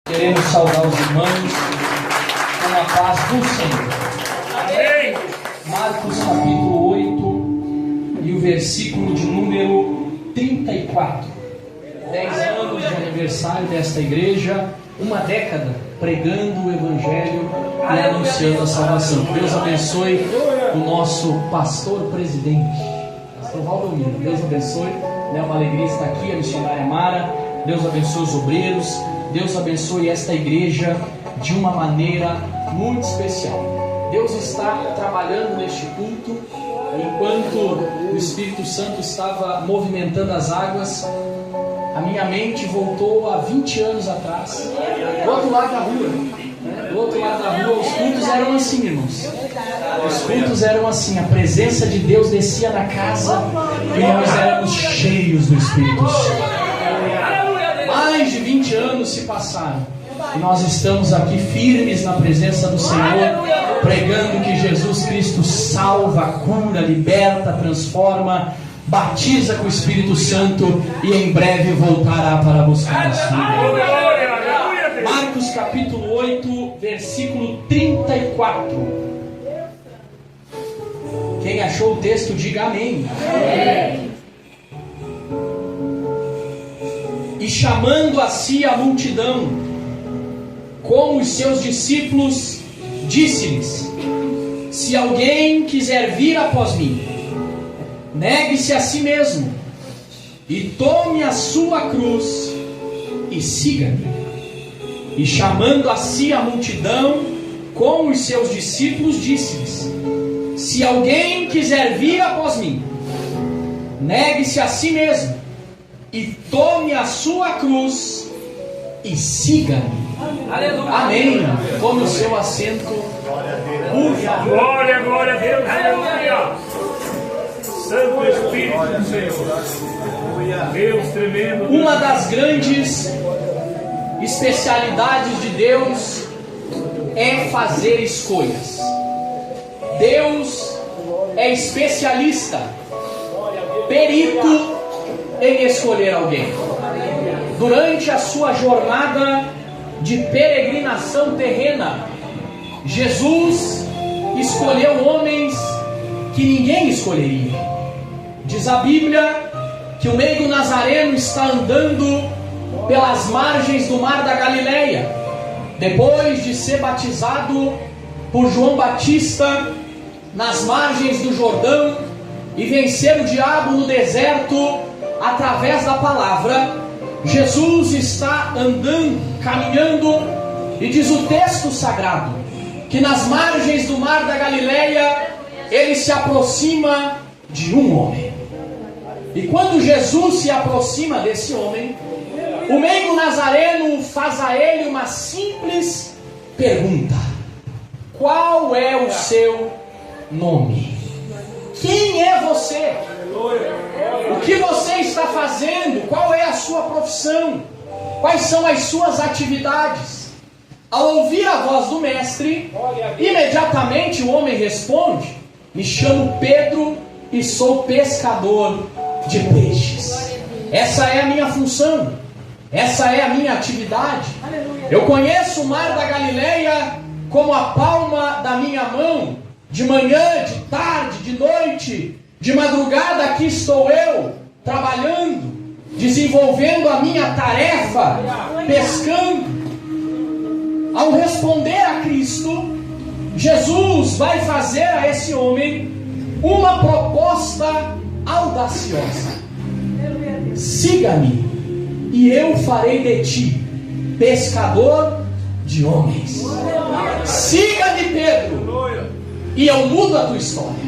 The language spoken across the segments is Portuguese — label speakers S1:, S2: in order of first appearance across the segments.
S1: Queremos saudar os irmãos com a paz do Senhor. Amém. Marcos capítulo 8 e o versículo de número 34. 10 anos de aniversário desta igreja, uma década pregando o Evangelho e anunciando a salvação. Deus abençoe o nosso pastor presidente, pastor Valdomiro. Deus abençoe, é uma alegria estar aqui, a missionária Mara. Deus abençoe os obreiros. Deus abençoe esta igreja de uma maneira muito especial. Deus está trabalhando neste culto. Enquanto o Espírito Santo estava movimentando as águas, a minha mente voltou a 20 anos atrás, do outro lado da rua. Do outro lado da rua, os cultos eram assim, irmãos. Os cultos eram assim, a presença de Deus descia na casa e nós éramos cheios do Espírito Santo. Mais de 20 anos se passaram e nós estamos aqui firmes na presença do Senhor, pregando que Jesus Cristo salva, cura, liberta, transforma, batiza com o Espírito Santo e em breve voltará para buscar as vidas. Marcos capítulo 8, versículo 34. Quem achou o texto, diga amém. Amém. E chamando a si a multidão, com os seus discípulos, disse-lhes: se alguém quiser vir após mim, negue-se a si mesmo, e tome a sua cruz, e siga-me. E chamando a si a multidão, com os seus discípulos, disse-lhes: se alguém quiser vir após mim, negue-se a si mesmo, e tome a sua cruz, e siga-me. Amém. Tome o seu assento, por favor.
S2: Glória, glória a Deus. Aleluia. Santo Espírito do Senhor. Deus tremendo.
S1: Uma das grandes especialidades de Deus é fazer escolhas. Deus é especialista, perito em escolher alguém. Durante a sua jornada de peregrinação terrena, Jesus escolheu homens que ninguém escolheria. Diz a Bíblia que o meigo Nazareno está andando pelas margens do mar da Galileia, depois de ser batizado por João Batista nas margens do Jordão e vencer o diabo no deserto através da palavra. Jesus está andando, caminhando, e diz o texto sagrado que nas margens do mar da Galileia ele se aproxima de um homem. E quando Jesus se aproxima desse homem, o meigo Nazareno faz a ele uma simples pergunta: qual é o seu nome? Quem é você? O que você está fazendo? Qual é a sua profissão? Quais são as suas atividades? Ao ouvir a voz do mestre, imediatamente o homem responde: me chamo Pedro e sou pescador de peixes. Essa é a minha função, essa é a minha atividade. Eu conheço o mar da Galileia como a palma da minha mão. De manhã, de tarde, de noite, de madrugada, aqui estou eu, trabalhando, desenvolvendo a minha tarefa, pescando. Ao responder a Cristo, Jesus vai fazer a esse homem uma proposta audaciosa: siga-me, e eu farei de ti pescador de homens. Siga-me, Pedro, e eu mudo a tua história.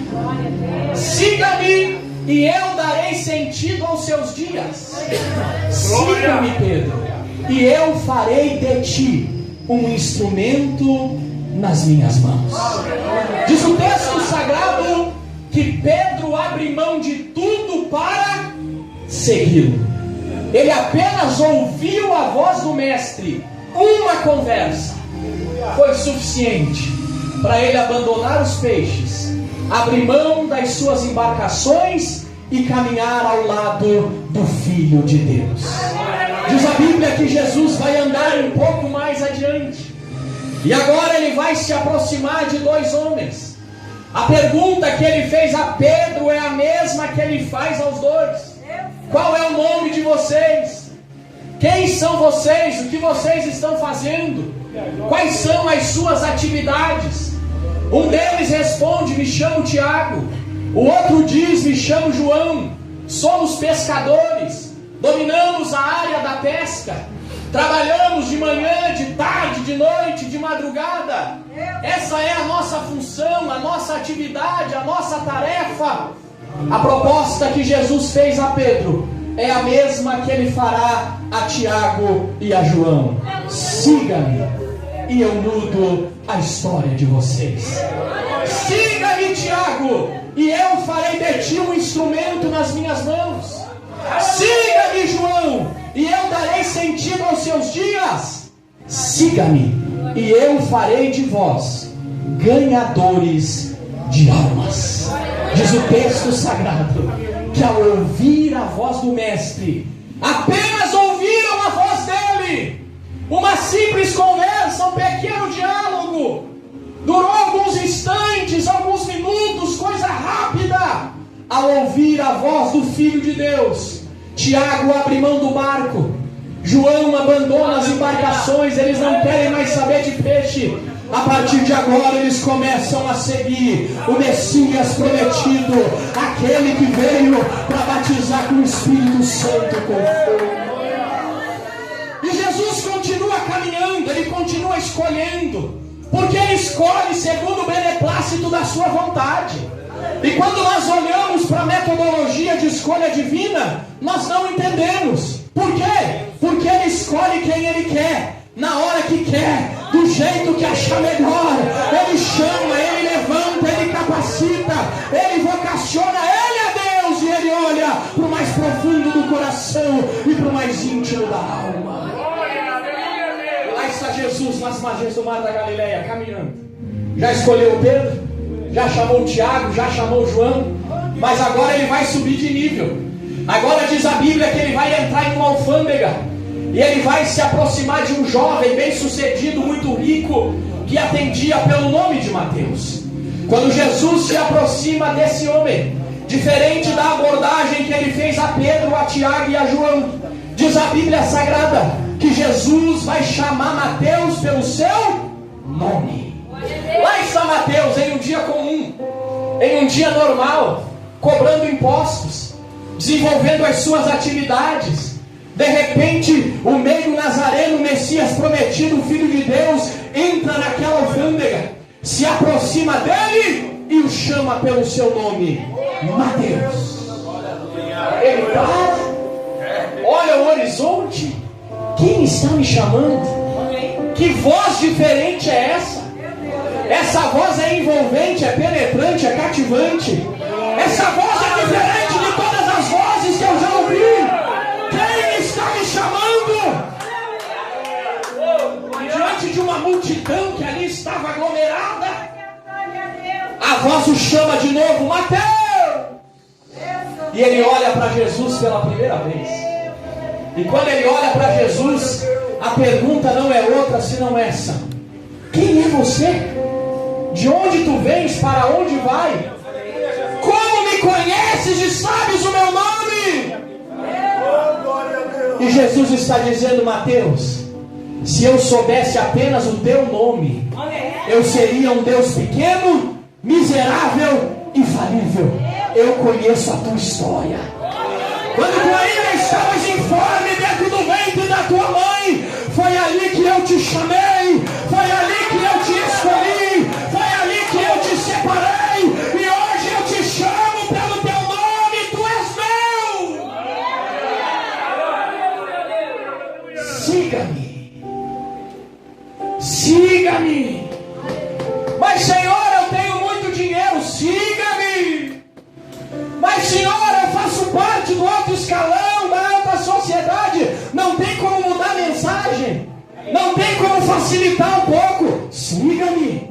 S1: Siga-me e eu darei sentido aos seus dias. Siga-me, Pedro, e eu farei de ti um instrumento nas minhas mãos. Diz o texto sagrado que Pedro abre mão de tudo para segui-lo. Ele apenas ouviu a voz do mestre. Uma conversa foi suficiente para ele abandonar os peixes, abrir mão das suas embarcações e caminhar ao lado do Filho de Deus. Diz a Bíblia que Jesus vai andar um pouco mais distante. E agora ele vai se aproximar de dois homens. A pergunta que ele fez a Pedro é a mesma que ele faz aos dois. Qual é o nome de vocês? Quem são vocês? O que vocês estão fazendo? Quais são as suas atividades? Um deles responde: me chamo Tiago. O outro diz: me chamo João. Somos pescadores, dominamos a área da pesca, trabalhamos de manhã, de tarde, de noite, de madrugada. Essa é a nossa função, a nossa atividade, a nossa tarefa. A proposta que Jesus fez a Pedro é a mesma que ele fará a Tiago e a João: siga-me e eu mudo a história de vocês. Siga-me, Tiago, e eu farei de ti um instrumento nas minhas mãos. Siga-me, João, e eu darei sentido aos seus dias. Siga-me, e eu farei de vós ganhadores de almas. Diz o texto sagrado que ao ouvir a voz do Mestre, apenas ouviram a voz dele. Uma simples conversa, um pequeno diálogo, durou alguns instantes, alguns minutos, coisa rápida. Ao ouvir a voz do Filho de Deus, Tiago abre mão do barco, João abandona as embarcações, eles não querem mais saber de peixe. A partir de agora eles começam a seguir o Messias prometido, aquele que veio para batizar com o Espírito Santo com fogo. E Jesus continua caminhando, ele continua escolhendo, porque ele escolhe segundo o beneplácito da sua vontade. E quando nós olhamos para a metodologia de escolha divina, nós não entendemos. Por quê? Porque ele escolhe quem ele quer, na hora que quer, do jeito que achar melhor. Ele chama, ele levanta, ele capacita, ele vocaciona, ele é Deus. E ele olha para o mais profundo do coração e para o mais íntimo da alma. Lá está Jesus nas margens do mar da Galileia, caminhando. Já escolheu Pedro, já chamou Tiago, já chamou João, mas agora ele vai subir de nível. Agora diz a Bíblia que ele vai entrar em uma alfândega e ele vai se aproximar de um jovem bem sucedido, muito rico, que atendia pelo nome de Mateus. Quando Jesus se aproxima desse homem, diferente da abordagem que ele fez a Pedro, a Tiago e a João, diz a Bíblia Sagrada que Jesus vai chamar Mateus pelo seu nome. Lá está Mateus em um dia comum, em um dia normal, cobrando impostos, desenvolvendo as suas atividades. De repente, o meio nazareno, o Messias prometido, o Filho de Deus, entra naquela alfândega, se aproxima dele e o chama pelo seu nome: Mateus. Ele para, olha o horizonte. Quem está me chamando? Que voz diferente é essa? Essa voz é envolvente, é penetrante, é cativante. Essa voz é diferente de todas as vozes que eu já ouvi. Quem está me chamando? E diante de uma multidão que ali estava aglomerada, a voz o chama de novo: Mateus! E ele olha para Jesus pela primeira vez. E quando ele olha para Jesus, a pergunta não é outra senão essa: quem é você? De onde tu vens? Para onde vai? Como me conheces e sabes o meu nome? E Jesus está dizendo: Mateus, se eu soubesse apenas o teu nome, eu seria um Deus pequeno, miserável e falível. Eu conheço a tua história. Quando tu ainda estavas informe dentro do ventre da tua mãe, foi ali que eu te chamei, foi ali que eu te escolhi, foi ali que eu te separei, e hoje eu te chamo pelo teu nome, tu és meu. Siga-me, siga-me. Mas Senhor, eu tenho muito dinheiro. Siga-me. Mas Senhor, eu faço parte do alto escalão, da alta sociedade. Não tem como mudar a mensagem, não tem como facilitar um pouco. Siga-me.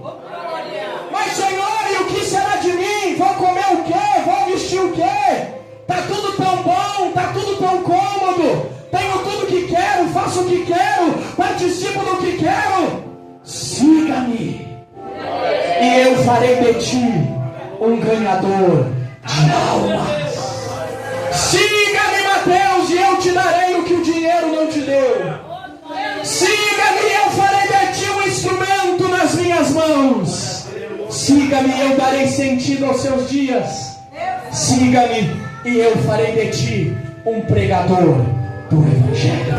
S1: Mas Senhor, e o que será de mim? Vou comer o quê? Vou vestir o quê? Tá tudo tão bom, tá tudo tão cômodo. Tenho tudo que quero, faço o que quero, participo do que quero. farei de ti um ganhador de almas. Siga-me, Mateus, e eu te darei o que o dinheiro não te deu. Siga-me e eu farei de ti um instrumento nas minhas mãos. Siga-me e eu darei sentido aos seus dias. Siga-me e eu farei de ti um pregador do Evangelho.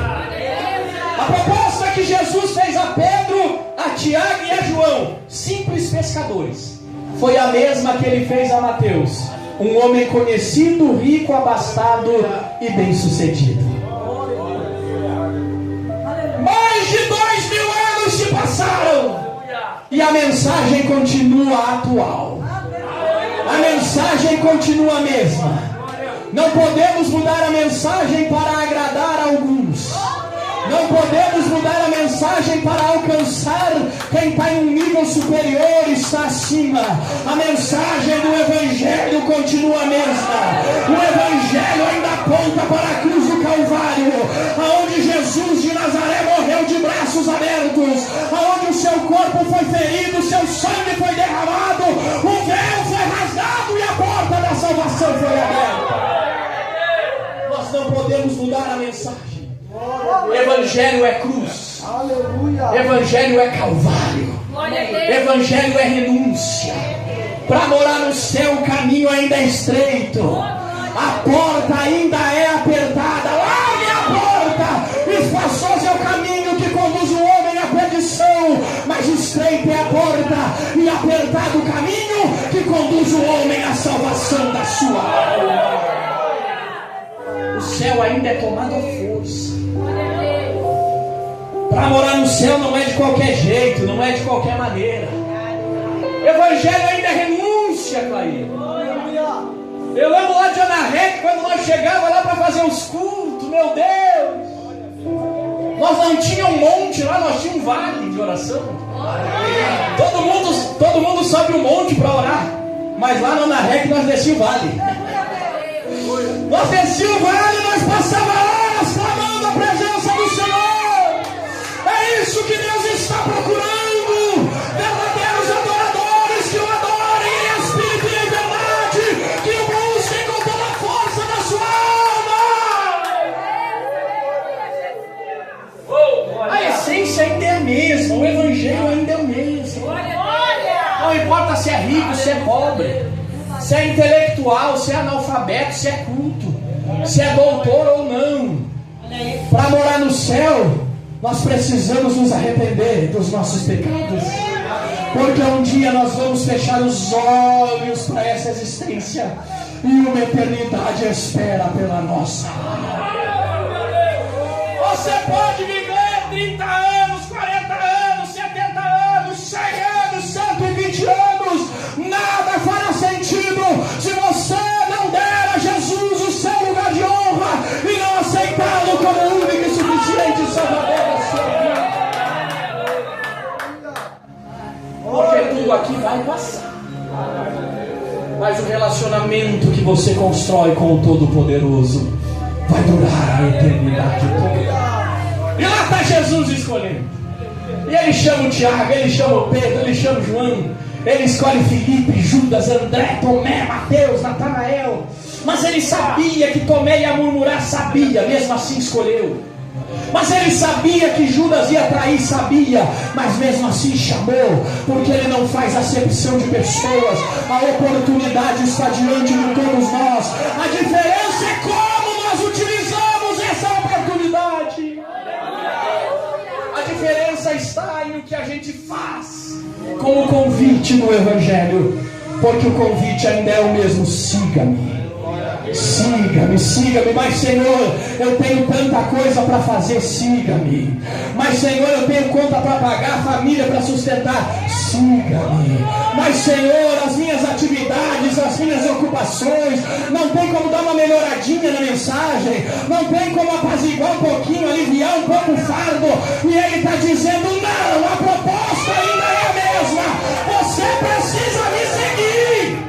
S1: A proposta que Jesus fez a Pedro, a Tiago e a João, simples pescadores, foi a mesma que ele fez a Mateus, um homem conhecido, rico, abastado e bem-sucedido. Mais de 2000 anos se passaram e a mensagem continua atual. A mensagem continua a mesma. Não podemos mudar a mensagem para agradar a alguns. Não podemos mudar a mensagem para alcançar quem está em um nível superior e está acima. A mensagem do Evangelho continua a mesma. O Evangelho ainda aponta para a cruz do Calvário, aonde Jesus de Nazaré morreu de braços abertos, aonde o seu corpo foi ferido, o seu sangue foi derramado, o véu foi rasgado e a porta da salvação foi aberta. Nós não podemos mudar a mensagem. O Evangelho é cruz. Evangelho é Calvário. Evangelho é renúncia. Para morar no céu o caminho ainda é estreito. A porta ainda é apertada. Largue a porta. Espaçoso é o caminho que conduz o homem à perdição, mas estreita é a porta e apertado o caminho que conduz o homem à salvação da sua alma. O céu ainda é tomado à força. Para morar no céu não é de qualquer jeito, não é de qualquer maneira. Evangelho ainda é renúncia, Clair. Eu lembro lá de Anarrec, quando nós chegávamos lá para fazer os cultos, meu Deus. Nós não tínhamos um monte lá, nós tínhamos um vale de oração. Todo mundo sobe um monte para orar, mas lá no Anarrec nós descíamos o vale. Nós descíamos o vale, nós passávamos horas clamando a presença do Senhor. É isso que Deus está procurando. Verdadeiros adoradores que o adorem em espírito e em verdade, que o busquem com toda a força da sua alma. A essência ainda é a mesma, o Evangelho ainda é o mesmo. Não importa se é rico, se é pobre, se é intelectual, se é analfabeto, se é culto, se é doutor ou não. Para morar no céu, nós precisamos nos arrepender dos nossos pecados, porque um dia nós vamos fechar os olhos para essa existência e uma eternidade espera pela nossa alma. Você pode viver 30 anos, 40 anos, 70 anos, 100 anos, 120 anos, nada fará sentido se você não der a Jesus o seu lugar de honra e não aceitá-lo como o único e suficiente Salvador da sua vida. Porque tudo aqui vai passar, mas o relacionamento que você constrói com o Todo-Poderoso vai durar a eternidade toda. E lá está Jesus escolhendo. E ele chama o Tiago, ele chama o Pedro, ele chama o João, ele escolhe Filipe, Judas, André, Tomé, Mateus, Natanael. Mas ele sabia que Tomé ia murmurar, sabia, mesmo assim escolheu. Mas ele sabia que Judas ia trair, sabia, mas mesmo assim chamou, porque ele não faz acepção de pessoas. A oportunidade está diante de todos nós. A diferença é como nós utilizamos essa oportunidade. A diferença está em o que a gente faz com o convite do Evangelho, porque o convite ainda é o mesmo: siga-me. Siga-me, siga-me. Mas Senhor, eu tenho tanta coisa para fazer, siga-me. Mas Senhor, eu tenho conta para pagar, família para sustentar, siga-me. Mas Senhor, as minhas atividades, as minhas ocupações, não tem como dar uma melhoradinha na mensagem, não tem como apaziguar um pouquinho, aliviar um pouco o fardo. E Ele está dizendo: não, a proposta ainda é a mesma. Você precisa me seguir.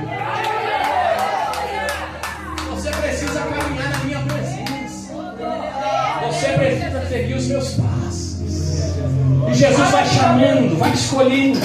S1: Você precisa seguir os meus passos. E Jesus vai chamando, vai escolhendo,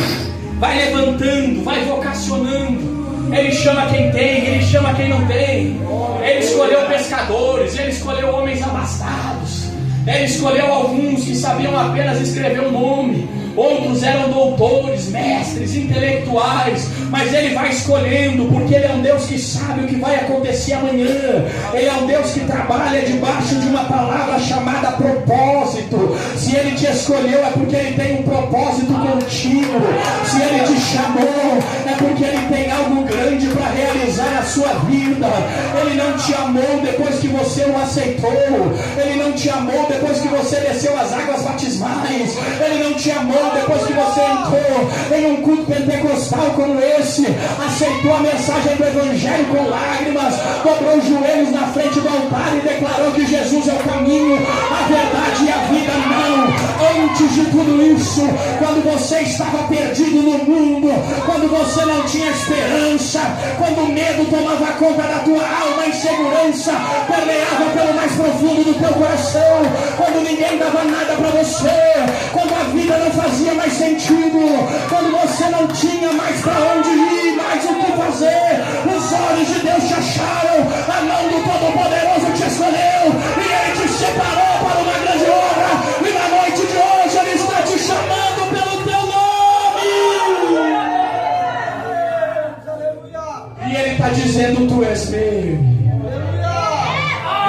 S1: vai levantando, vai vocacionando. Ele chama quem tem, ele chama quem não tem. Ele escolheu pescadores, ele escolheu homens abastados. Ele escolheu alguns que sabiam apenas escrever um nome. Outros eram doutores, mestres, intelectuais. Mas Ele vai escolhendo, porque Ele é um Deus que sabe o que vai acontecer amanhã. Ele é um Deus que trabalha debaixo de uma palavra chamada propósito. Se Ele te escolheu é porque Ele tem um propósito contigo. Se Ele te chamou é porque Ele tem algo grande para realizar na sua vida. Ele não te amou depois que você o aceitou. Ele não te amou depois que você desceu as águas batismais. Ele não te amou depois que você entrou em um culto pentecostal como esse, aceitou a mensagem do Evangelho com lágrimas, dobrou os joelhos na frente do altar e declarou que Jesus é o caminho, a verdade e a vida. Não, antes de tudo isso, quando você estava perdido no mundo, quando você não tinha esperança, quando o medo tomava conta da tua alma, a insegurança permeava pelo mais profundo do teu coração, quando ninguém dava nada para você, quando a vida não fazia mais sentido, quando você não tinha mais para onde ir, mais o que fazer, os olhos de Deus te acharam, a mão do Todo-Poderoso te escolheu e Ele te separou para uma grande obra. E na noite de hoje Ele está te chamando pelo teu nome. E Ele está dizendo: tu és meu.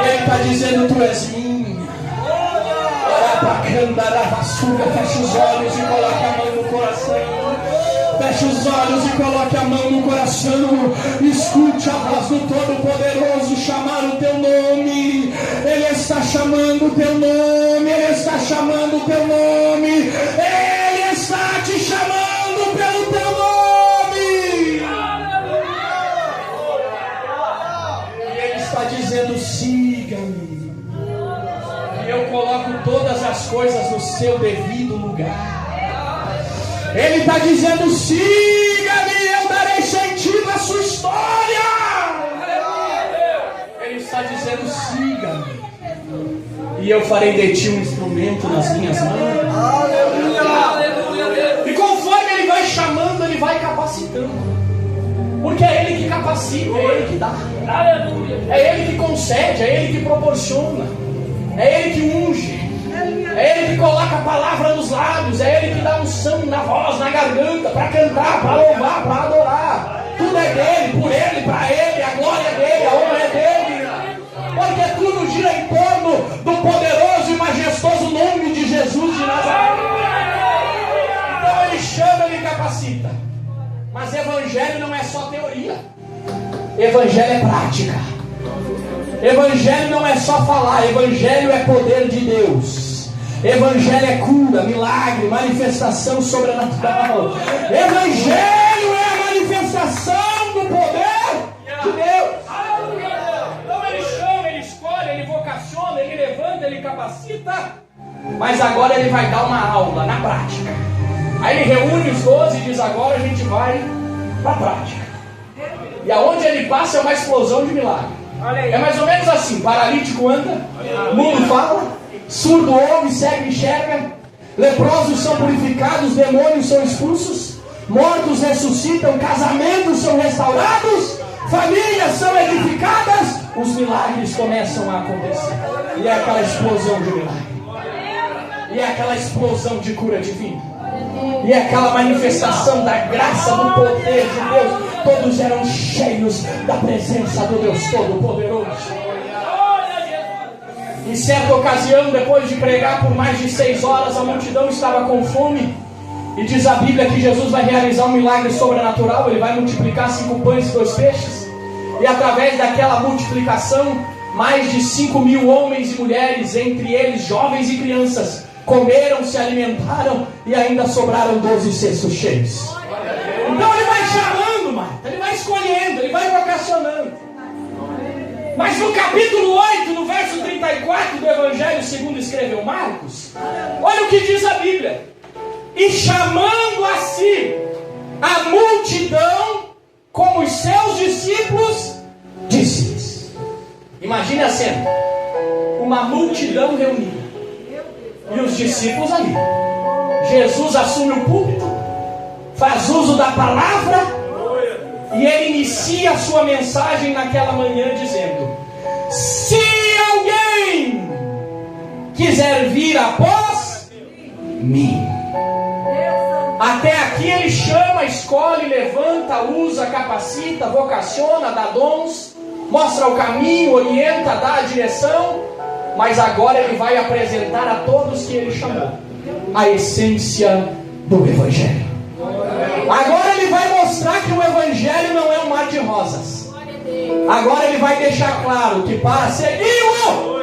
S1: E Ele está dizendo: tu és minha. Feche os olhos e coloque a mão no coração. Feche os olhos e coloque a mão no coração. Escute a voz do Todo-Poderoso chamar o teu nome. Ele está chamando o teu nome. Ele está chamando o teu nome. Ele está te chamando pelo teu nome. E Ele está dizendo: siga-me. E eu coloco todas as coisas no seu devido lugar. Ele está dizendo: siga-me, eu darei sentido à sua história. Ele está dizendo: siga-me, e eu farei de ti um instrumento nas minhas mãos. E conforme Ele vai chamando, Ele vai capacitando. Porque é Ele que capacita, é Ele que dá. É Ele que concede, é Ele que proporciona. É Ele que unge. É Ele que coloca a palavra nos lábios. É Ele que dá unção na voz, na garganta, para cantar, para louvar, para adorar. Tudo é dele, por Ele, para Ele. A glória é dele, a honra é dele. Porque tudo gira em torno do poderoso e majestoso nome de Jesus de Nazaré. Então Ele chama, Ele capacita. Mas Evangelho não é só teoria. Evangelho é prática. Evangelho não é só falar. Evangelho é poder de Deus. Evangelho é cura, milagre, manifestação sobrenatural. Evangelho é a manifestação do poder de Deus. Então Ele chama, Ele escolhe, Ele vocaciona, Ele levanta, Ele capacita. Mas agora Ele vai dar uma aula na prática. Aí Ele reúne os 12 e diz: agora a gente vai para a prática. E aonde Ele passa é uma explosão de milagre. É mais ou menos assim: paralítico anda, mudo fala, surdo ouve, cego enxerga, leprosos são purificados, demônios são expulsos, mortos ressuscitam, casamentos são restaurados, famílias são edificadas, os milagres começam a acontecer. E é aquela explosão de milagre. E é aquela explosão de cura divina. E é aquela manifestação da graça, do poder de Deus. Todos eram cheios da presença do Deus Todo-Poderoso. Em certa ocasião, depois de pregar por mais de 6 horas, a multidão estava com fome. E diz a Bíblia que Jesus vai realizar um milagre sobrenatural. Ele vai multiplicar 5 pães e 2 peixes. E através daquela multiplicação, mais de 5.000 homens e mulheres, entre eles jovens e crianças, comeram, se alimentaram e ainda sobraram 12 cestos cheios. Então Ele vai chamando, Marta, Ele vai escolhendo, Ele vai vocacionando. Mas no capítulo 8, no verso 34 do Evangelho segundo escreveu Marcos, olha o que diz a Bíblia: e chamando a si a multidão como os seus discípulos, disse-lhes. Imagine a cena: uma multidão reunida e os discípulos ali. Jesus assume o púlpito, faz uso da palavra, e ele inicia a sua mensagem naquela manhã dizendo: se alguém quiser vir após mim. Até aqui ele chama, escolhe, levanta, usa, capacita, vocaciona, dá dons, mostra o caminho, orienta, dá a direção. Mas agora ele vai apresentar a todos que ele chamou a essência do Evangelho. Agora ele vai mostrar que o Evangelho não é um mar de rosas. Agora ele vai deixar claro que para segui-lo,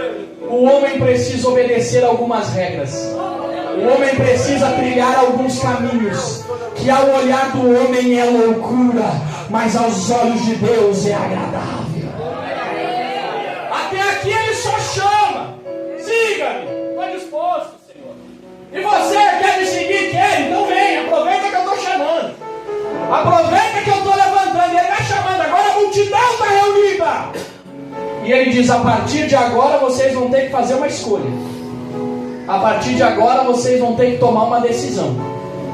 S1: o homem precisa obedecer algumas regras. O homem precisa trilhar alguns caminhos, que ao olhar do homem é loucura, mas aos olhos de Deus é agradável. Até aqui ele só chama: siga-me, estou disposto, Senhor. E você quer me seguir? Quer? Então vem, aproveita que eu estou chamando. Aproveita que eu estou levantando. E ele vai chamando, agora a multidão está reunida. E ele diz: a partir de agora vocês vão ter que fazer uma escolha. A partir de agora vocês vão ter que tomar uma decisão.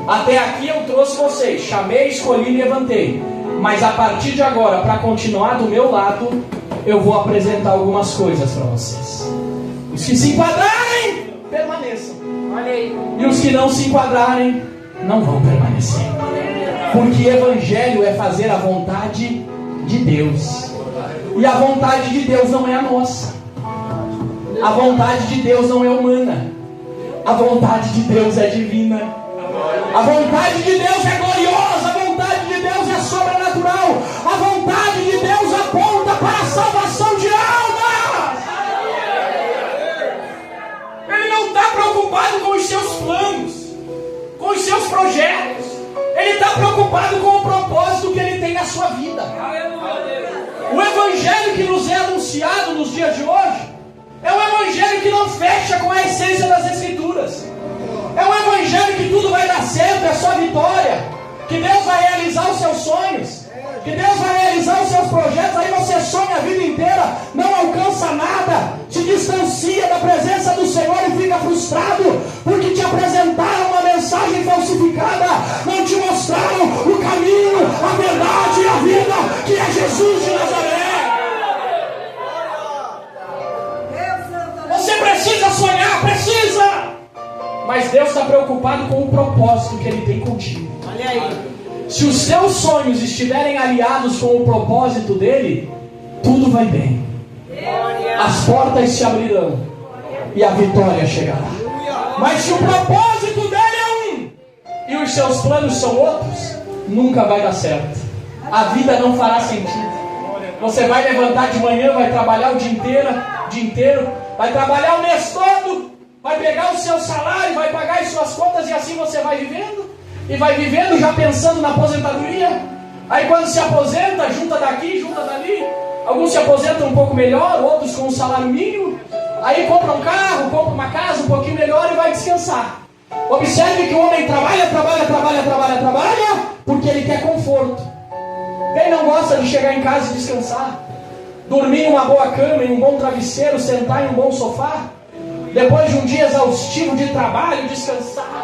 S1: Até aqui eu trouxe vocês, chamei, escolhi e levantei. Mas a partir de agora, para continuar do meu lado, eu vou apresentar algumas coisas para vocês. Os que se enquadrarem, permaneçam. E os que não se enquadrarem, não vão permanecer. Porque Evangelho é fazer a vontade de Deus. E a vontade de Deus não é a nossa. A vontade de Deus não é humana. A vontade de Deus é divina. A vontade de Deus é gloriosa. A vontade de Deus é sobrenatural. A vontade de Deus aponta para a salvação de almas. Ele não está preocupado com os seus planos, com os seus projetos. Ele está preocupado com o propósito que ele tem na sua vida. O Evangelho que nos é anunciado nos dias de hoje é um Evangelho que não fecha com a essência das Escrituras. É um Evangelho que tudo vai dar certo, é só vitória. Que Deus vai realizar os seus sonhos. Que Deus vai realizar os seus projetos. Aí você sonha a vida inteira, não alcança nada, se distancia da presença do Senhor e fica frustrado, porque te apresentaram uma mensagem falsificada. Não te mostraram o caminho, a verdade e a vida, que é Jesus de Nazaré. Você precisa sonhar, precisa. Mas Deus está preocupado com o propósito que Ele tem contigo. Olha aí. Se os seus sonhos estiverem aliados com o propósito dEle, tudo vai bem. As portas se abrirão e a vitória chegará. Mas se o propósito dEle é um e os seus planos são outros, nunca vai dar certo. A vida não fará sentido. Você vai levantar de manhã, vai trabalhar o dia inteiro, vai trabalhar o mês todo, vai pegar o seu salário, vai pagar as suas contas, e assim você vai vivendo. E vai vivendo já pensando na aposentadoria. Aí quando se aposenta, junta daqui, junta dali. Alguns se aposentam um pouco melhor, outros com um salário mínimo. Aí compra um carro, compra uma casa um pouquinho melhor e vai descansar. Observe que o homem trabalha, porque ele quer conforto. Quem não gosta de chegar em casa e descansar? Dormir em uma boa cama, em um bom travesseiro, sentar em um bom sofá? Depois de um dia exaustivo de trabalho, descansar.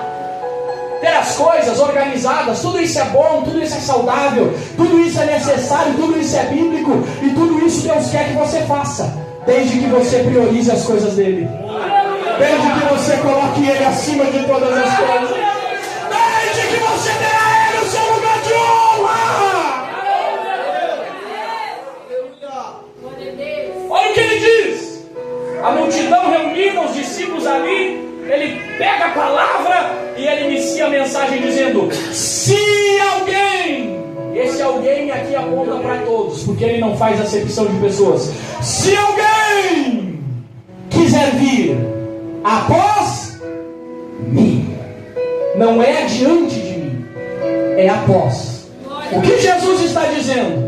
S1: Ter as coisas organizadas, tudo isso é bom, tudo isso é saudável, tudo isso é necessário, tudo isso é bíblico, e tudo isso Deus quer que você faça, desde que você priorize as coisas dele, desde que você coloque ele acima de todas as coisas, desde que você dê a ele o seu lugar de honra. Olha o que ele diz: a multidão reunida, os discípulos ali. Ele pega a palavra e ele inicia a mensagem dizendo: se alguém, esse alguém aqui aponta para todos, porque ele não faz acepção de pessoas. Se alguém quiser vir após mim, não é adiante de mim, é após. O que Jesus está dizendo?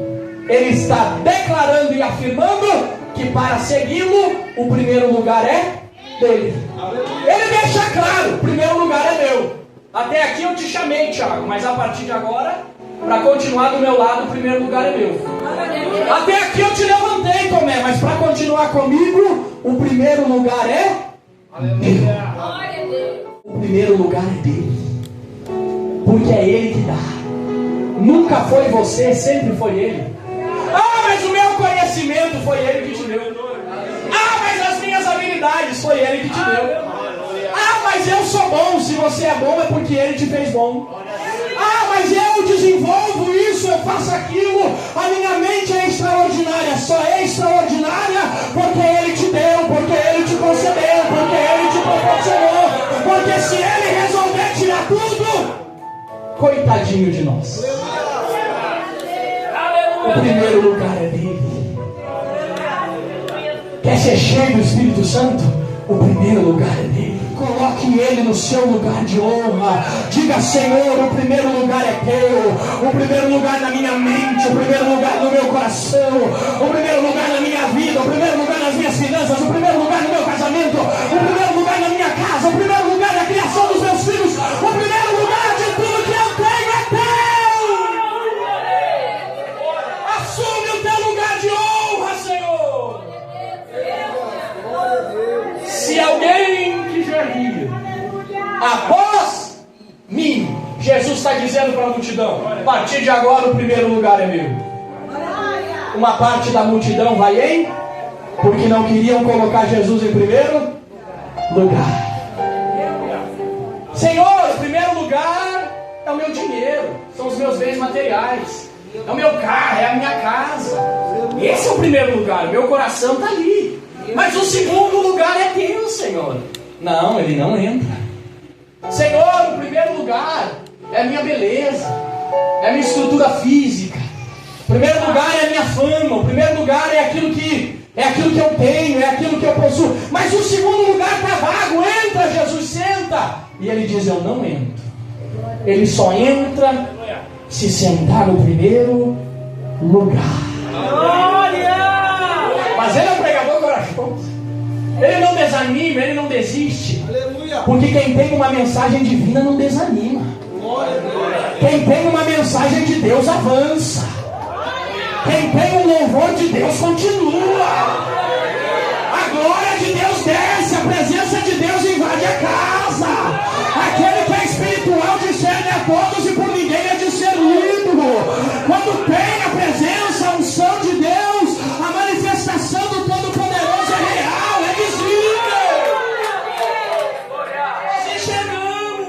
S1: Ele está declarando e afirmando que para segui-lo, o primeiro lugar é dele. Ele deixa claro: o primeiro lugar é meu. Até aqui eu te chamei, Tiago, mas a partir de agora, para continuar do meu lado, o primeiro lugar é meu. Até aqui eu te levantei, Tomé, mas para continuar comigo, o primeiro lugar é meu. O primeiro lugar é dele. porque é Ele que dá. Nunca foi você, sempre foi Ele. Ah, mas o meu conhecimento foi Ele que te deu. Ah, mas as minhas habilidades foi Ele que te deu. Ah, mas eu sou bom. Se você é bom é porque Ele te fez bom. Ah, mas eu desenvolvo isso, eu faço aquilo. A minha mente é extraordinária. Só é extraordinária porque Ele te deu, porque Ele te concedeu, porque Ele te proporcionou. Porque se Ele resolver tirar tudo, coitadinho de nós. O primeiro lugar é dele. Quer ser cheio do Espírito Santo? O primeiro lugar é dele. Coloque Ele no seu lugar de honra. Diga: Senhor, o primeiro lugar é teu. O primeiro lugar na minha mente. O primeiro lugar no meu coração. O primeiro lugar na minha vida. O primeiro lugar nas minhas finanças. O primeiro lugar no meu casamento. O primeiro lugar na minha casa. O primeiro lugar na criação dos meus filhos. O primeiro lugar de tudo que eu tenho é teu. Assume o teu lugar de honra, Senhor. Se alguém quiser vir após mim, Jesus está dizendo para a multidão: a partir de agora o primeiro lugar é meu. Uma parte da multidão vai em, porque não queriam colocar Jesus em primeiro lugar. Senhor, o primeiro lugar é o meu dinheiro, são os meus bens materiais, é o meu carro, é a minha casa. Esse é o primeiro lugar, meu coração está ali. Mas o segundo lugar é teu, Senhor. Não, ele não entra. Senhor, o primeiro lugar é a minha beleza, é a minha estrutura física. O primeiro lugar é a minha fama. O primeiro lugar é aquilo que eu tenho, é aquilo que eu possuo. Mas o segundo lugar está vago. Entra, Jesus, senta. E ele diz: eu não entro. Ele só entra se sentar no primeiro lugar. Mas ele é um pregador corajoso. Ele não desanima, ele não desiste. Porque quem tem uma mensagem divina não desanima. Quem tem uma mensagem de Deus avança. Quem tem um louvor de Deus continua. A glória de Deus desce, a presença de Deus invade a casa. Aquele que é espiritual discerne a todos e por ninguém é discernido. Quando tem a presença, a unção de Deus, a manifestação do Todo-Poderoso é real, é visível. Se chegamos.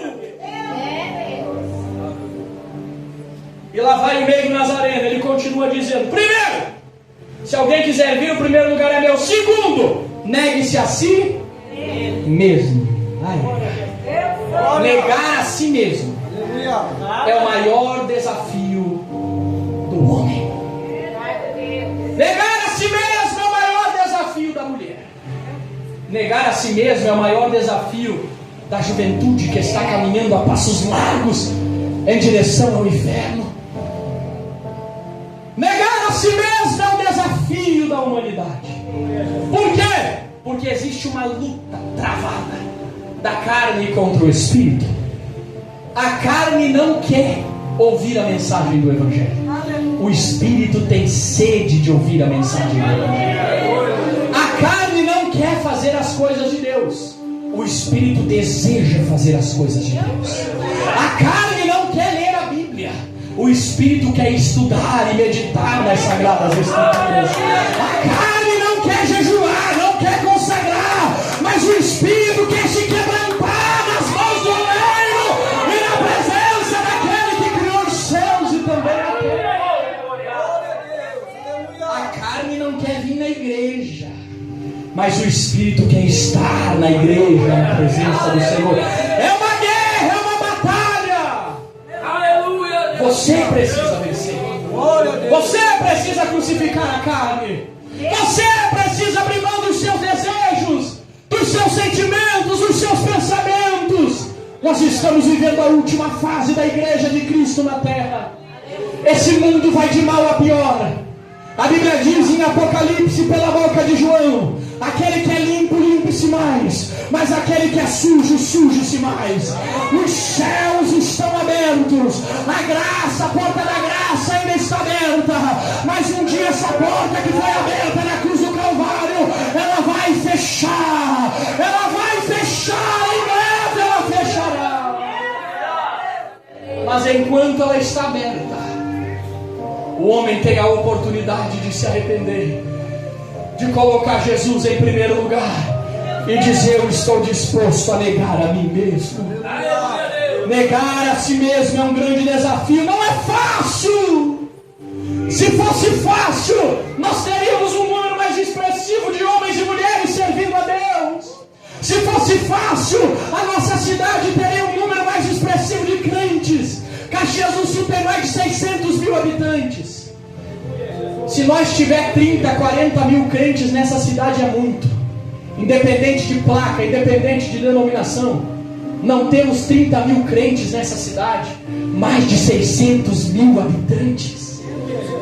S1: E lá vai o meio Nazareno, ele continua dizendo: primeiro, se alguém quiser vir, o primeiro lugar é meu. Segundo, negue-se a si mesmo. Negar a si mesmo é o maior desafio do homem. Negar a si mesmo é o maior desafio da mulher. Negar a si mesmo é o maior desafio da juventude que está caminhando a passos largos em direção ao inferno. Negar a si mesmo é um desafio da humanidade. Por quê? Porque existe uma luta travada da carne contra o Espírito. A carne não quer ouvir a mensagem do Evangelho. O Espírito tem sede de ouvir a mensagem do Evangelho. A carne não quer fazer as coisas de Deus. O Espírito deseja fazer as coisas de Deus. A carne não quer ler a Bíblia. O Espírito quer estudar e meditar nas Sagradas Escrituras. A carne não quer jejuar, não quer consagrar, mas o Espírito quer se quebrantar nas mãos do Reino e na presença daquele que criou os céus e também a terra. A carne não quer vir na igreja, mas o Espírito quer estar na igreja, na presença do Senhor. É uma guerra, é uma batalha. Aleluia. Você precisa vencer. Você precisa crucificar a carne. Você precisa abrir mão dos seus desejos, dos seus sentimentos, dos seus pensamentos. Nós estamos vivendo a última fase da igreja de Cristo na terra. Esse mundo vai de mal a pior. A Bíblia diz em Apocalipse pela boca de João: aquele que é limpo, limpe-se mais, mas aquele que é sujo, suje-se mais. Os céus estão abertos, a graça, a porta da graça ainda está aberta, mas um dia essa porta que foi aberta na cruz do Calvário, ela vai fechar, em breve ela fechará. Mas enquanto ela está aberta, o homem tem a oportunidade de se arrepender, de colocar Jesus em primeiro lugar e dizer: eu estou disposto a negar a mim mesmo. Negar a si mesmo é um grande desafio. Não é fácil. Se fosse fácil, nós teríamos um número mais expressivo de homens e mulheres servindo a Deus. Se fosse fácil, a nossa cidade teria um número mais expressivo de crentes. Caxias do Sul tem mais de 600 mil habitantes. Se nós tiver 30, 40 mil crentes nessa cidade é muito. Independente de placa, independente de denominação. Não temos 30 mil crentes nessa cidade. Mais de 600 mil habitantes.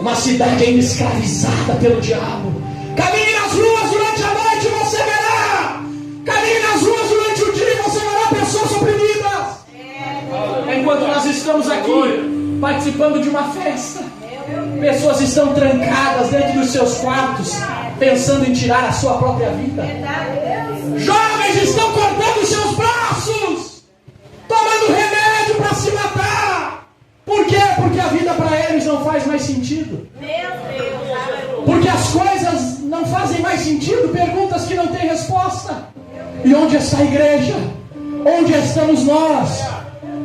S1: Uma cidade ainda escravizada pelo diabo. Caminhe nas ruas durante a noite e você verá. Caminhe nas ruas durante o dia e você verá pessoas oprimidas. Enquanto nós estamos aqui participando de uma festa, pessoas estão trancadas dentro dos seus quartos, pensando em tirar a sua própria vida. Jovens estão cortando os seus braços, tomando remédio para se matar. Por quê? Porque a vida para eles não faz mais sentido. Porque as coisas não fazem mais sentido. Perguntas que não têm resposta. E onde está a igreja? Onde estamos nós?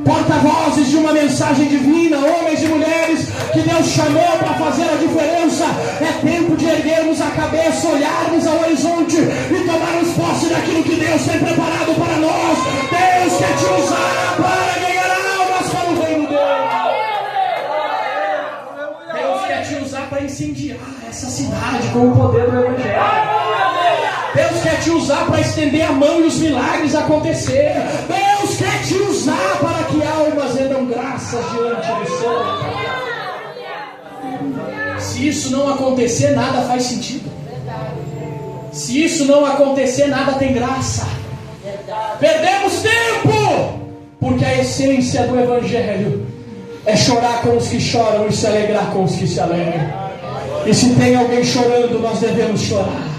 S1: Porta-vozes de uma mensagem divina, homens e mulheres que Deus chamou para fazer a diferença. É tempo de erguermos a cabeça, olharmos ao horizonte e tomarmos posse daquilo que Deus tem preparado para nós. Deus quer te usar para ganhar almas para o reino dele. Deus quer te usar para incendiar essa cidade com o poder do Evangelho. Deus quer te usar para estender a mão e os milagres acontecerem. Deus quer te usar para que almas rendam graças diante do Senhor. Se isso não acontecer, nada faz sentido. Se isso não acontecer, nada tem graça. Perdemos tempo, porque a essência do Evangelho é chorar com os que choram e se alegrar com os que se alegram. E se tem alguém chorando, nós devemos chorar.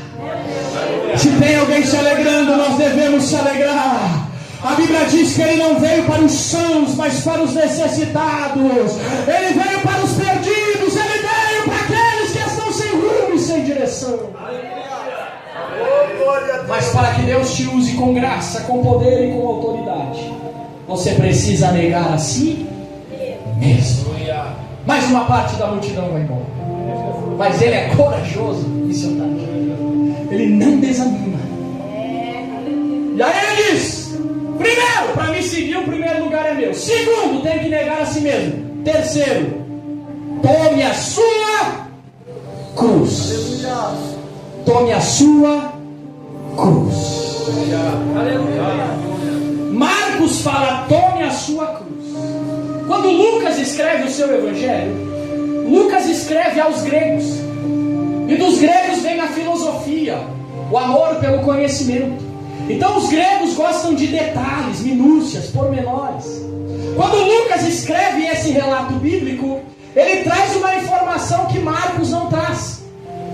S1: Se tem alguém se alegrando, nós devemos se alegrar. A Bíblia diz que Ele não veio para os sãos, mas para os necessitados. Ele veio para os perdidos. Ele veio para aqueles que estão sem rumo e sem direção. Mas para que Deus te use com graça, com poder e com autoridade, você precisa negar a si mesmo. Mais uma parte da multidão vai embora. Mas ele é corajoso, missionário. Ele não desanima. E aí ele diz: primeiro, para me seguir, o primeiro lugar é meu. Segundo, tem que negar a si mesmo. Terceiro, tome a sua cruz. Tome a sua cruz. Marcos fala: tome a sua cruz. Quando Lucas escreve o seu evangelho, Lucas escreve aos gregos. E dos gregos vem a filosofia, o amor pelo conhecimento. Então os gregos gostam de detalhes, minúcias, pormenores. Quando Lucas escreve esse relato bíblico, ele traz uma informação que Marcos não traz.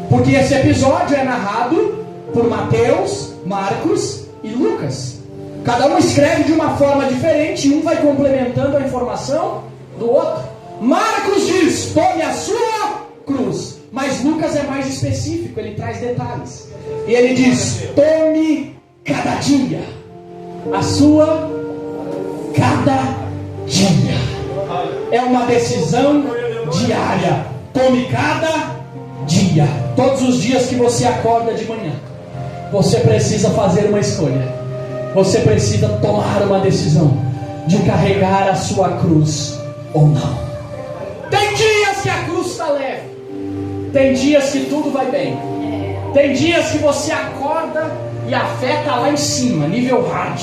S1: Porque esse episódio é narrado por Mateus, Marcos e Lucas. Cada um escreve de uma forma diferente, um vai complementando a informação do outro. Marcos diz: tome a sua cruz. Mas Lucas é mais específico, ele traz detalhes. E ele diz: tome cada dia a sua cada dia. É uma decisão diária. Tome cada dia. Todos os dias que você acorda de manhã, você precisa fazer uma escolha. Você precisa tomar uma decisão de carregar a sua cruz ou não. Tem dias que a cruz está leve. Tem dias que tudo vai bem. Tem dias que você acorda e a fé está lá em cima, nível hard.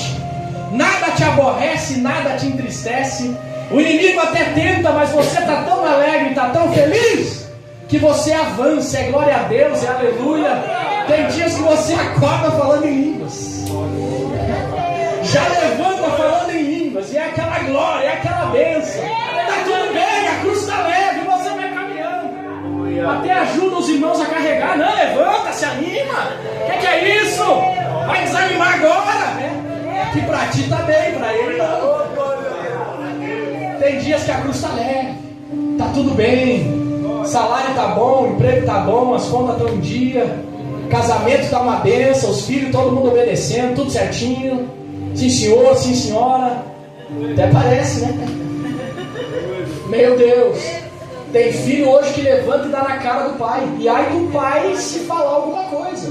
S1: Nada te aborrece, nada te entristece. O inimigo até tenta, mas você está tão alegre, está tão feliz, que você avança. É glória a Deus, é aleluia. Tem dias que você acorda falando em línguas. Já levanta falando em línguas. E é aquela glória, é aquela bênção. Está tudo bem, a cruz está leve, você vai caminhando. Até ajuda os irmãos a carregar. Não, levanta, se anima. O que é isso? Vai desanimar agora, né? Que pra ti tá bem, pra ele não. Tem tem dias que a cruz está leve, está tudo bem, salário está bom, emprego está bom, as contas estão em dia, casamento está uma benção, os filhos, todo mundo obedecendo, tudo certinho, sim senhor, sim senhora, até parece, né? Meu Deus, tem filho hoje que levanta e dá na cara do pai, e aí do pai se falar alguma coisa.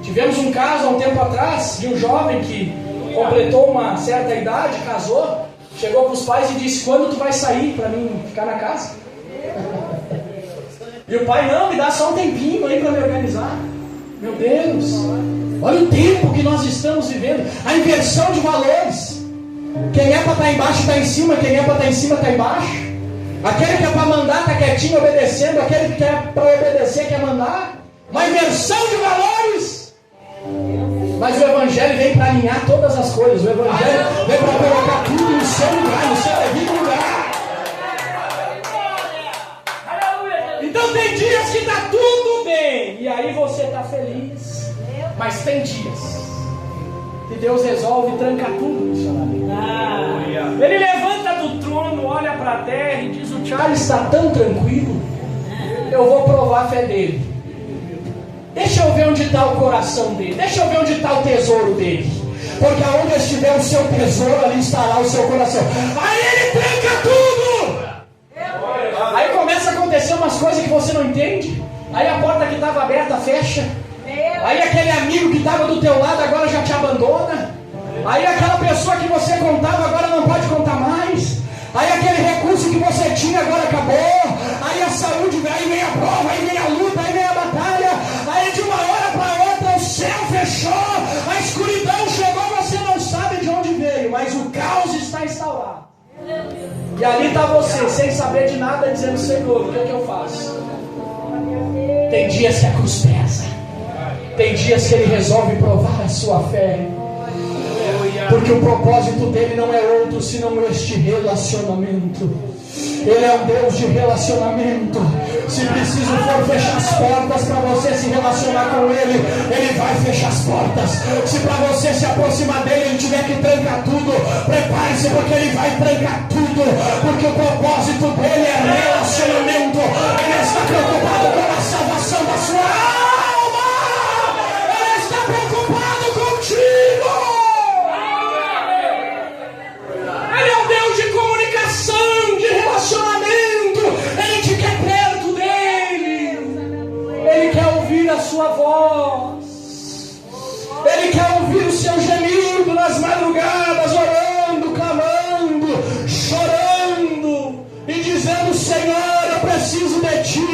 S1: Tivemos um caso há um tempo atrás de um jovem que completou uma certa idade, casou, chegou para os pais e disse: quando tu vai sair para mim ficar na casa? E o pai: não, me dá só um tempinho aí para me organizar. Meu Deus, olha o tempo que nós estamos vivendo, a inversão de valores. Quem é para estar embaixo está em cima, quem é para estar em cima está embaixo. Aquele que é para mandar está quietinho obedecendo, aquele que é para obedecer quer mandar. Uma inversão de valores. Mas o Evangelho vem para alinhar todas as coisas. O Evangelho vem para colocar tudo no seu lugar, no seu devido lugar. Então tem dias que está tudo bem, e aí você está feliz. Mas tem dias que Deus resolve trancar tudo no seu lado. Ele levanta do trono, olha para a terra e diz: o Charles está tão tranquilo, eu vou provar a fé dele. Deixa eu ver onde está o coração dele. Deixa eu ver onde está o tesouro dele. Porque aonde estiver o seu tesouro, ali estará o seu coração. Aí ele tranca tudo. Aí começa a acontecer umas coisas que você não entende. Aí a porta que estava aberta fecha. Aí aquele amigo que estava do teu lado agora já te abandona. Aí aquela pessoa que você contava agora não pode contar mais. Aí aquele recurso que você tinha agora acabou. Aí a saúde, aí vem a prova, aí vem a luta, aí vem a batalha. Aí de uma hora para outra o céu fechou, a escuridão chegou, você não sabe de onde veio, mas o caos está instaurado. E ali está você, sem saber de nada, dizendo: Senhor, o que é que eu faço? Tem dias que a cruz pesa. Tem dias que Ele resolve provar a sua fé. Porque o propósito dele não é outro senão este relacionamento. Ele é um Deus de relacionamento. Se preciso for fechar as portas para você se relacionar com Ele, Ele vai fechar as portas. Se para você se aproximar dele, Ele tiver que trancar tudo, prepare-se, porque Ele vai trancar tudo. Porque o propósito dele é relacionamento. Ele está preocupado com a salvação da sua alma. Ele está preocupado contigo. Ele é um Deus de comunicação, de relacionamento. Ele te quer perto dele. Ele quer ouvir a sua voz. Ele quer ouvir o seu gemido nas madrugadas, orando, clamando, chorando e dizendo: Senhor, eu preciso de ti.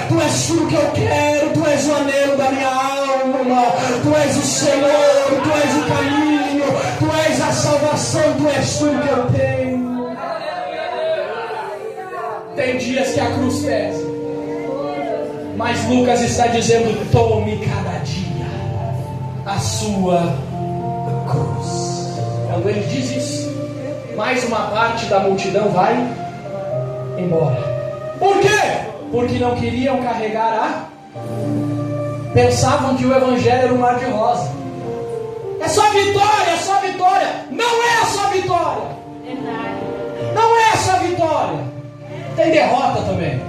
S1: Tu és tudo que eu quero. Tu és o anelo da minha alma. Tu és o Senhor. Tu és o caminho. Tu és a salvação. Tu és tudo que eu tenho. Tem dias que a cruz pesa, mas Lucas está dizendo: tome cada dia a sua cruz. Quando ele diz isso, mais uma parte da multidão vai embora. Por quê? Porque não queriam carregar pensavam que o Evangelho era um mar de rosa. É só vitória, é só vitória. Não é só vitória. Não é só vitória. Tem derrota também.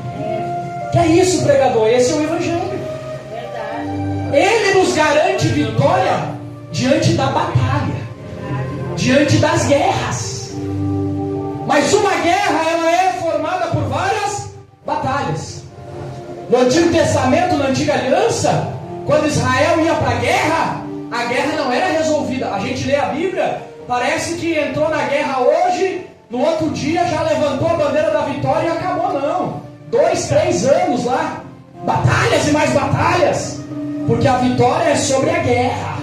S1: Que é isso, pregador? Esse é o Evangelho. Ele nos garante vitória diante da batalha, diante das guerras. Mas uma guerra, ela é formada por várias batalhas. No Antigo Testamento, na Antiga Aliança, quando Israel ia para a guerra não era resolvida. A gente lê a Bíblia, parece que entrou na guerra hoje, no outro dia já levantou a bandeira da vitória e acabou. Não, 2, 3 anos lá, batalhas e mais batalhas, porque a vitória é sobre a guerra.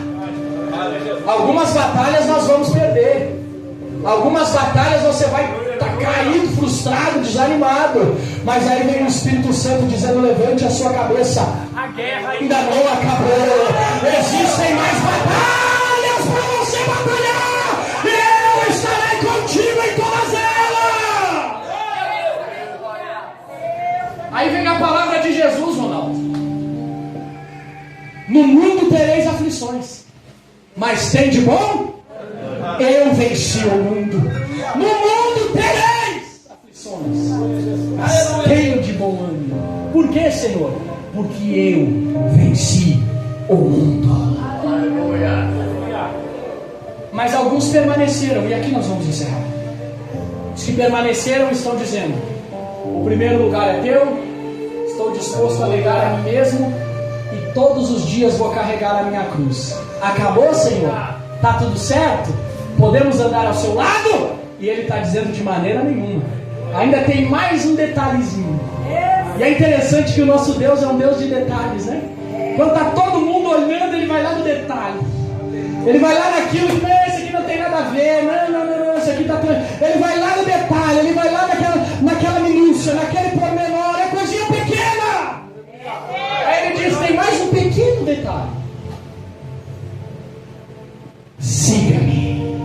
S1: Algumas batalhas nós vamos perder, algumas batalhas você vai estar caído, frustrado, desanimado, mas aí vem o Espírito Santo dizendo: levante a sua cabeça, a guerra ainda não acabou, existem mais batalhas para você batalhar, e eu estarei contigo em todas elas. Aí vem a palavra de Jesus, Ronaldo: no mundo tereis aflições, mas tem de bom? Eu venci o mundo. No mundo tereis aflições. Mas tenho de bom ânimo. Por que, Senhor? Porque eu venci o mundo. Mas alguns permaneceram, e aqui nós vamos encerrar. Os que permaneceram estão dizendo: o primeiro lugar é teu, estou disposto a negar a mim mesmo, e todos os dias vou carregar a minha cruz. Acabou, Senhor? Está tudo certo? Podemos andar ao seu lado? E ele está dizendo: de maneira nenhuma. Ainda tem mais um detalhezinho. E é interessante que o nosso Deus é um Deus de detalhes, né? Quando está todo mundo olhando, ele vai lá no detalhe. Ele vai lá naquilo que, esse aqui não tem nada a ver, não, isso aqui está... Ele vai lá no detalhe, ele vai lá naquela minúcia, naquele pormenor, é coisinha pequena. Aí ele diz: tem mais um pequeno detalhe. Siga-me.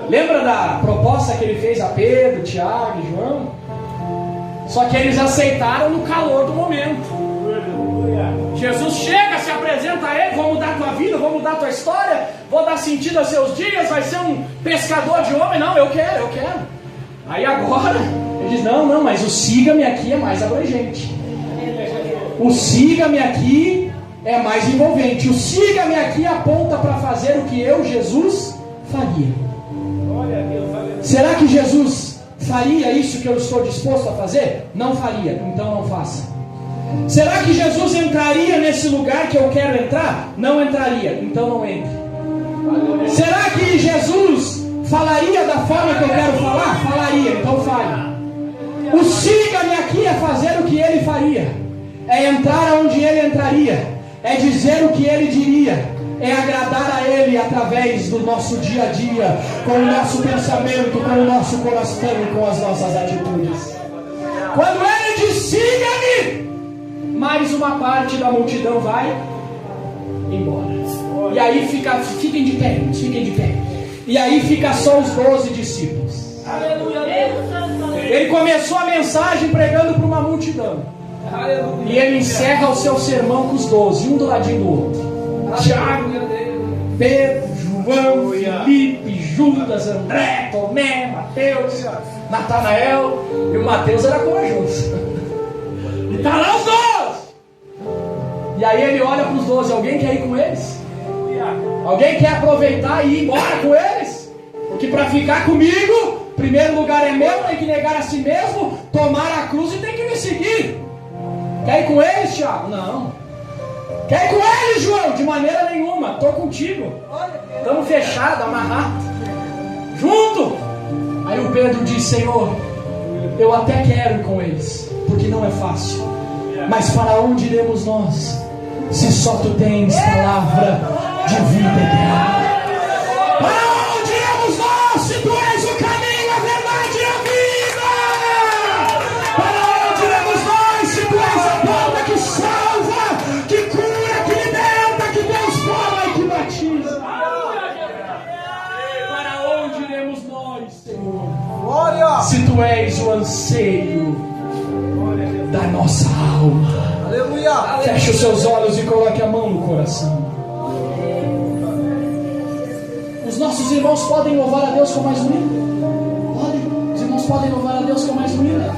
S1: Lembra da proposta que ele fez a Pedro, Tiago e João? Só que eles aceitaram no calor do momento. Jesus chega, se apresenta a ele: vou mudar a tua vida, vou mudar a tua história, vou dar sentido aos seus dias, vai ser um pescador de homem. Não, eu quero. Aí agora, ele diz: não, mas o siga-me aqui é mais abrangente. O siga-me aqui é mais envolvente. O siga-me aqui aponta para fazer o que eu, Jesus, faria. Será que Jesus faria isso que eu estou disposto a fazer? Não faria, então não faça. Será que Jesus entraria nesse lugar que eu quero entrar? Não entraria, então não entre. Será que Jesus falaria da forma que eu quero falar? Falaria, então fale. O siga-me aqui é fazer o que ele faria, é entrar onde ele entraria, é dizer o que ele diria, é agradar a ele através do nosso dia a dia, com o nosso pensamento, com o nosso coração e com as nossas atitudes. Quando ele diz siga-me, mais uma parte da multidão vai embora. E aí fiquem de pé, fiquem de pé. E aí fica só os 12 discípulos. Ele começou a mensagem pregando para uma multidão. E ele encerra o seu sermão com os 12, um do ladinho do outro. Tiago, Pedro, João, Felipe, Judas, André, Tomé, Mateus, Natanael. E o Mateus era corajoso. E está lá os 12. E aí ele olha para os 12: alguém quer ir com eles? Alguém quer aproveitar e ir embora com eles? Porque para ficar comigo, primeiro lugar é meu, tem que negar a si mesmo, tomar a cruz e tem que me seguir. Quer ir com eles, Tiago? Não. Quer ir com eles, João? De maneira nenhuma, estou contigo. Estamos fechados, amarrados, junto. Aí o Pedro diz: Senhor, eu até quero ir com eles, porque não é fácil. Mas para onde iremos nós, se só tu tens palavra de vida eterna? Para onde iremos nós, se tu és o caminho, a verdade e a vida? Para onde iremos nós, se tu és a porta que salva, que cura, que liberta, que transforma e que batiza? Para onde iremos nós, Senhor, se tu és o anseio da nossa alma? Aleluia. Feche os seus olhos e coloque a mão no coração. Os nossos irmãos podem louvar a Deus com mais bonito? Podem. Os irmãos podem louvar a Deus com mais bonito?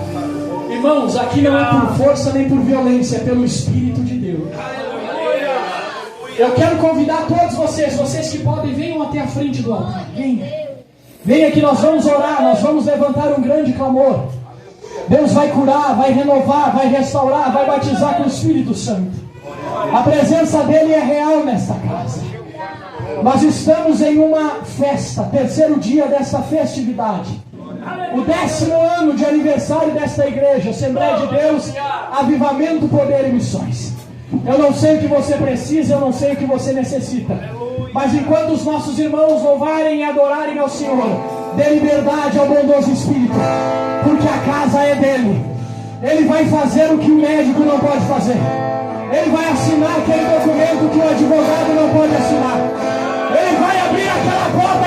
S1: Irmãos, aqui não é por força nem por violência, é pelo Espírito de Deus. Eu quero convidar todos vocês que podem, venham até a frente do altar. Venha que nós vamos orar, nós vamos levantar um grande clamor. Deus vai curar, vai renovar, vai restaurar, vai batizar com o Espírito Santo. A presença dele é real nesta casa. Nós estamos em uma festa, terceiro dia desta festividade. O 10º ano de aniversário desta igreja, Assembleia de Deus, Avivamento, Poder e Missões. Eu não sei o que você precisa, eu não sei o que você necessita. Mas enquanto os nossos irmãos louvarem e adorarem ao Senhor, dê liberdade ao bondoso Espírito, porque a casa é dele. Ele vai fazer o que o médico não pode fazer. Ele vai assinar aquele documento que o advogado não pode assinar. Ele vai abrir aquela porta